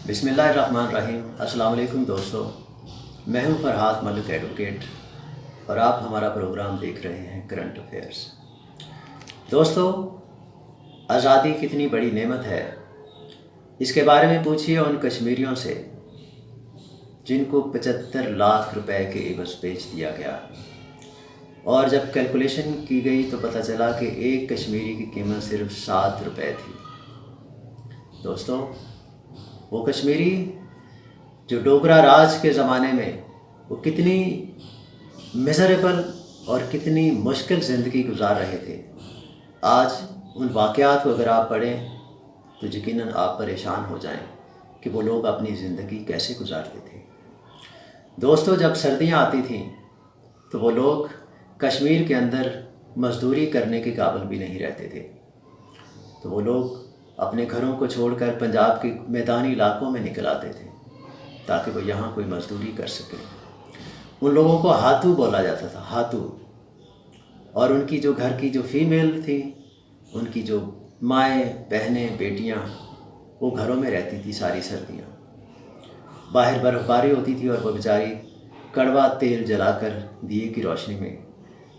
بسم اللہ الرحمن الرحیم۔ السلام علیکم دوستو، میں ہوں فرحات ملک ایڈوکیٹ اور آپ ہمارا پروگرام دیکھ رہے ہیں کرنٹ افیئرس۔ دوستو، آزادی کتنی بڑی نعمت ہے، اس کے بارے میں پوچھیے ان کشمیریوں سے جن کو 75 لاکھ روپے کے عوض بیچ دیا گیا، اور جب کیلکولیشن کی گئی تو پتہ چلا کہ ایک کشمیری کی قیمت صرف 7 روپے تھی۔ دوستو، وہ کشمیری جو ڈوگرا راج کے زمانے میں وہ کتنی میزریبل اور کتنی مشکل زندگی گزار رہے تھے، آج ان واقعات کو اگر آپ پڑھیں تو یقیناً آپ پریشان ہو جائیں کہ وہ لوگ اپنی زندگی کیسے گزارتے تھے۔ دوستو، جب سردیاں آتی تھیں تو وہ لوگ کشمیر کے اندر مزدوری کرنے کے قابل بھی نہیں رہتے تھے، تو وہ لوگ اپنے گھروں کو چھوڑ کر پنجاب کے میدانی علاقوں میں نکل آتے تھے تاکہ وہ یہاں کوئی مزدوری کر سکے۔ ان لوگوں کو ہاتھو بولا جاتا تھا، ہاتھو، اور ان کی جو گھر کی جو فیمیل تھی، ان کی جو مائیں، بہنیں، بیٹیاں، وہ گھروں میں رہتی تھی ساری سردیاں۔ باہر برف باری ہوتی تھی اور وہ بیچاری کڑوا تیل جلا کر دیے کی روشنی میں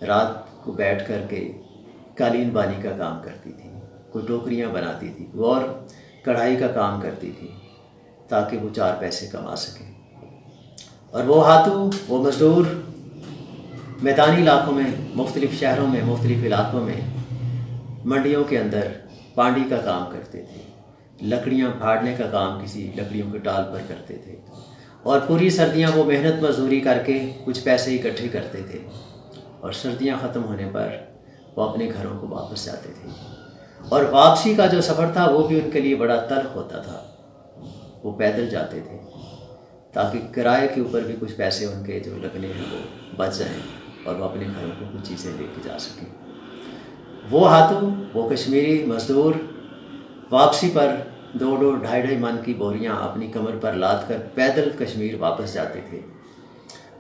رات کو بیٹھ کر کے قالین بانی کا کام کرتی تھی، کوئی ٹوکریاں بناتی تھی، وہ اور کڑھائی کا کام کرتی تھی تاکہ وہ 4 پیسے کما سکیں۔ اور وہ ہاتھو، وہ مزدور میدانی علاقوں میں، مختلف شہروں میں، مختلف علاقوں میں، منڈیوں کے اندر پانڈی کا کام کرتے تھے، لکڑیاں پھاڑنے کا کام کسی لکڑیوں کے ٹال پر کرتے تھے، اور پوری سردیاں وہ محنت مزدوری کر کے کچھ پیسے اکٹھے کرتے تھے، اور سردیاں ختم ہونے پر وہ اپنے گھروں کو واپس جاتے تھے۔ اور واپسی کا جو سفر تھا وہ بھی ان کے لیے بڑا تلخ ہوتا تھا۔ وہ پیدل جاتے تھے تاکہ کرائے کے اوپر بھی کچھ پیسے ان کے جو لگنے ہیں وہ بچ جائیں اور وہ اپنے گھروں کو کچھ چیزیں لے کے جا سکیں۔ وہ ہاتھو، وہ کشمیری مزدور واپسی پر 2 ڈھائی من کی بوریاں اپنی کمر پر لاد کر پیدل کشمیر واپس جاتے تھے،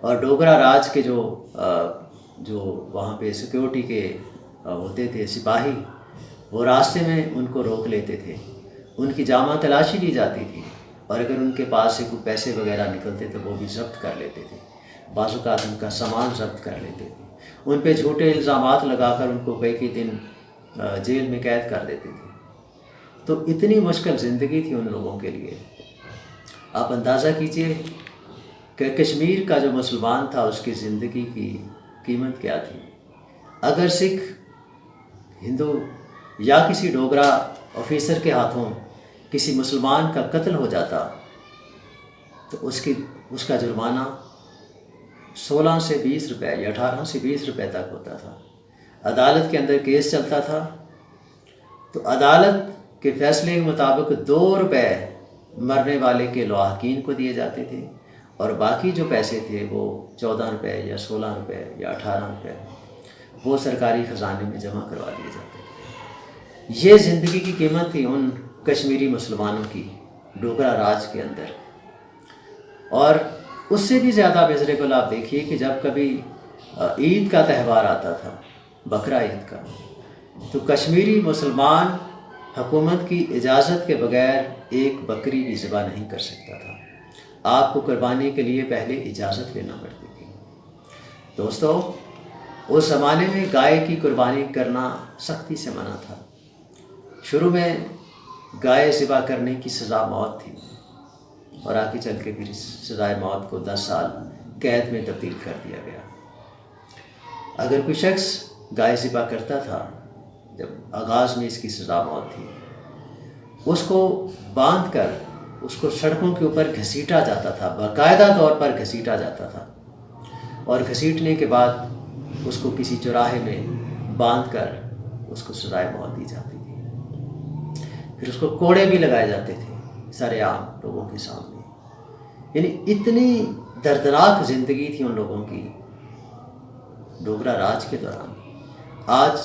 اور ڈوگرا راج کے جو وہاں پہ سیکیورٹی کے ہوتے تھے سپاہی، وہ راستے میں ان کو روک لیتے تھے، ان کی جامہ تلاشی لی جاتی تھی، اور اگر ان کے پاس سے کوئی پیسے وغیرہ نکلتے تو وہ بھی ضبط کر لیتے تھے، بعض اوقات ان کا سامان ضبط کر لیتے تھے، ان پہ جھوٹے الزامات لگا کر ان کو کئی دن جیل میں قید کر دیتے تھے۔ تو اتنی مشکل زندگی تھی ان لوگوں کے لیے۔ آپ اندازہ کیجئے کہ کشمیر کا جو مسلمان تھا اس کی زندگی کی قیمت کیا تھی۔ اگر سکھ، ہندو یا کسی ڈوگرا آفیسر کے ہاتھوں کسی مسلمان کا قتل ہو جاتا تو اس کا جرمانہ 16 سے 20 روپے یا 18 سے 20 روپے تک ہوتا تھا۔ عدالت کے اندر کیس چلتا تھا تو عدالت کے فیصلے کے مطابق 2 روپے مرنے والے کے لواحقین کو دیے جاتے تھے، اور باقی جو پیسے تھے وہ 14 روپے یا 16 روپے یا 18 روپے وہ سرکاری خزانے میں جمع کروا دیے جاتے تھے۔ یہ زندگی کی قیمت تھی ان کشمیری مسلمانوں کی ڈوگرا راج کے اندر۔ اور اس سے بھی زیادہ میزریبل آپ دیکھیے کہ جب کبھی عید کا تہوار آتا تھا، بقرہ عید کا، تو کشمیری مسلمان حکومت کی اجازت کے بغیر ایک بکری بھی ذبح نہیں کر سکتا تھا۔ آپ کو قربانی کے لیے پہلے اجازت لینا پڑتی تھی۔ دوستو، اس زمانے میں گائے کی قربانی کرنا سختی سے منع تھا۔ شروع میں گائے ذبح کرنے کی سزا موت تھی، اور آگے چل کے پھر اس سزائے موت کو 10 سال قید میں تبدیل کر دیا گیا۔ اگر کوئی شخص گائے ذبح کرتا تھا، جب آغاز میں اس کی سزا موت تھی، اس کو باندھ کر اس کو سڑکوں کے اوپر گھسیٹا جاتا تھا، باقاعدہ طور پر گھسیٹا جاتا تھا، اور گھسیٹنے کے بعد اس کو کسی چوراہے میں باندھ کر اس کو سزائے موت دی جاتی تھی۔ پھر اس کو کوڑے بھی لگائے جاتے تھے سر عام لوگوں کے سامنے۔ یعنی اتنی دردناک زندگی تھی ان لوگوں کی ڈوگرا راج کے دوران۔ آج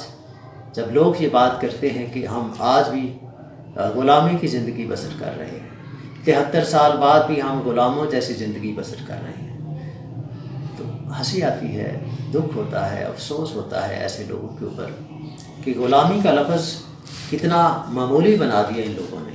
جب لوگ یہ بات کرتے ہیں کہ ہم آج بھی غلامی کی زندگی بسر کر رہے ہیں، 73 سال بعد بھی ہم غلاموں جیسی زندگی بسر کر رہے ہیں، تو ہنسی آتی ہے، دکھ ہوتا ہے، افسوس ہوتا ہے ایسے لوگوں کے اوپر کہ غلامی کا لفظ کتنا معمولی بنا دیا ان لوگوں نے۔